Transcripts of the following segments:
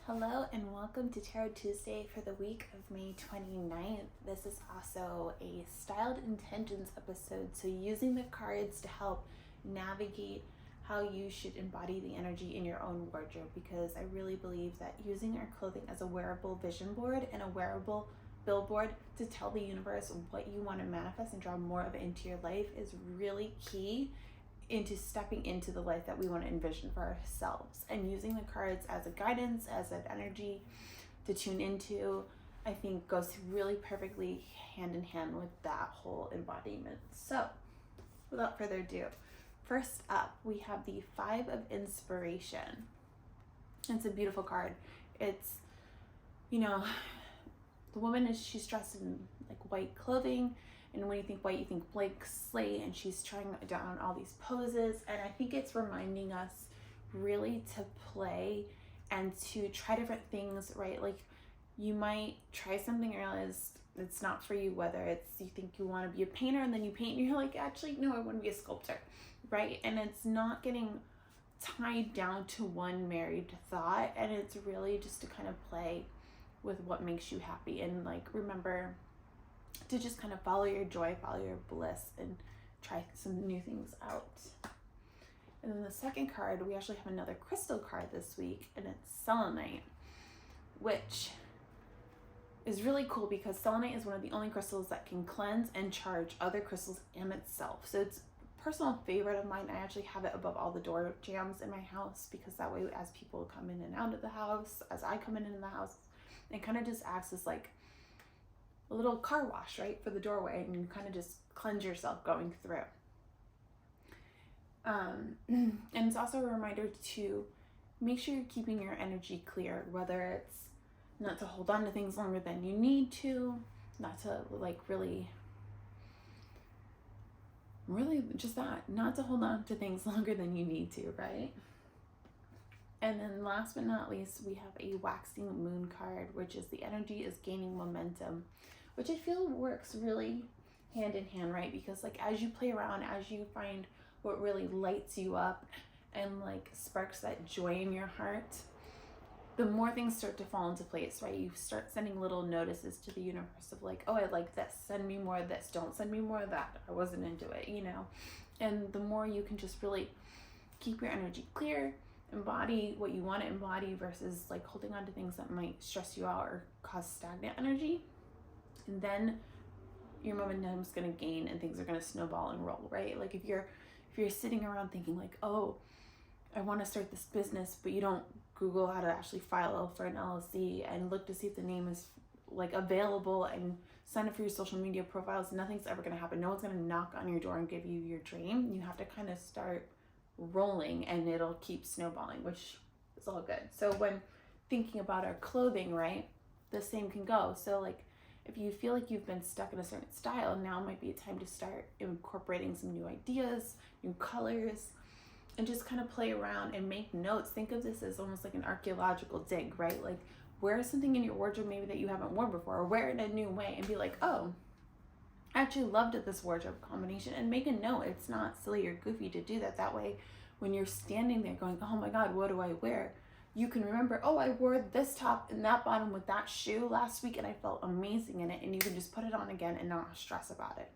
Hello and welcome to Tarot Tuesday for the week of May 29th. This is also a Styled Intentions episode, so using the cards to help navigate how you should embody the energy in your own wardrobe, because I really believe that using our clothing as a wearable vision board and a wearable billboard to tell the universe what you want to manifest and draw more of it into your life is really key into stepping into the life that we want to envision for ourselves. And using the cards as a guidance, as an energy to tune into, I think goes really perfectly hand in hand with that whole embodiment. So without further ado, first up we have the Five of Inspiration. It's a beautiful card. It's, the woman she's dressed in like white clothing, and when you think white, you think blank slate, and she's trying down all these poses. And I think it's reminding us really to play and to try different things, right? Like you might try something and realize it's not for you, whether it's you think you want to be a painter and then you paint and you're like, actually, no, I want to be a sculptor, right? And it's not getting tied down to one married thought, and it's really just to kind of play with what makes you happy, and like remember to just kind of follow your joy, follow your bliss, and try some new things out. And then the second card, we actually have another crystal card this week, and it's selenite, which is really cool because selenite is one of the only crystals that can cleanse and charge other crystals and itself. So it's a personal favorite of mine. I actually have it above all the door jambs in my house, because that way as people come in and out of the house, as I come in and the house, it kind of just acts as like a little car wash, right, for the doorway, and you kind of just cleanse yourself going through. And it's also a reminder to make sure you're keeping your energy clear, whether it's not to hold on to things longer than you need to, not to like really just that, not to hold on to things longer than you need to, right? And then last but not least, we have a waxing moon card, which is the energy is gaining momentum, which I feel works really hand in hand, right? Because like as you play around, as you find what really lights you up and like sparks that joy in your heart, the more things start to fall into place, right? You start sending little notices to the universe of like, oh, I like this, send me more of this, don't send me more of that, I wasn't into it, And the more you can just really keep your energy clear, embody what you want to embody versus like holding on to things that might stress you out or cause stagnant energy, and then your momentum is going to gain and things are going to snowball and roll, right? Like if you're sitting around thinking like, oh, I want to start this business, but you don't Google how to actually file for an LLC and look to see if the name is like available and sign up for your social media profiles, nothing's ever going to happen. No one's going to knock on your door and give you your dream. You have to kind of start rolling and it'll keep snowballing, which is all good. So when thinking about our clothing, right, the same can go. So like if you feel like you've been stuck in a certain style, now might be a time to start incorporating some new ideas, new colors, and just kind of play around and make notes. Think of this as almost like an archaeological dig, right? Like wear something in your wardrobe maybe that you haven't worn before, or wear it in a new way and be like, oh, I actually loved this wardrobe combination, and make a note. It's not silly or goofy to do that. That way, when you're standing there going, oh my God, what do I wear? You can remember, oh, I wore this top and that bottom with that shoe last week and I felt amazing in it, and you can just put it on again and not stress about it.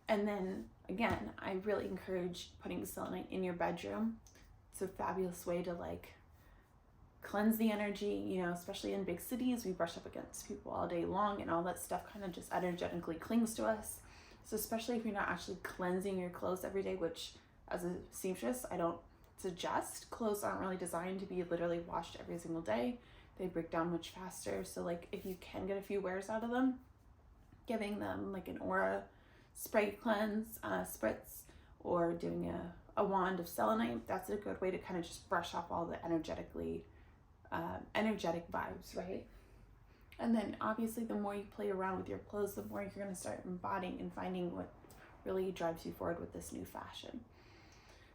And then again, I really encourage putting selenite in your bedroom. It's a fabulous way to like cleanse the energy, especially in big cities. We brush up against people all day long and all that stuff kind of just energetically clings to us. So especially if you're not actually cleansing your clothes every day, which as a seamstress, I don't suggest. Clothes aren't really designed to be literally washed every single day. They break down much faster. So like if you can get a few wears out of them, giving them like an aura spray cleanse, spritz, or doing a wand of selenite, that's a good way to kind of just brush off all the energetic vibes, right? And then obviously the more you play around with your clothes, the more you're going to start embodying and finding what really drives you forward with this new fashion.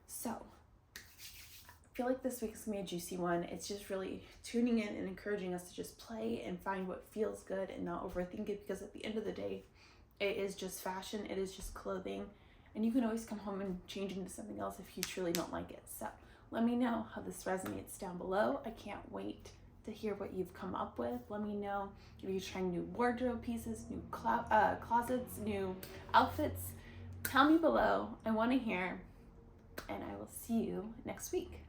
So I feel like this week's gonna be a juicy one. It's just really tuning in and encouraging us to just play and find what feels good and not overthink it, because at the end of the day, it is just fashion, it is just clothing, and you can always come home and change into something else if you truly don't like it. So let me know how this resonates down below. I can't wait to hear what you've come up with. Let me know if you're trying new wardrobe pieces, new closets, new outfits. Tell me below. I want to hear. And I will see you next week.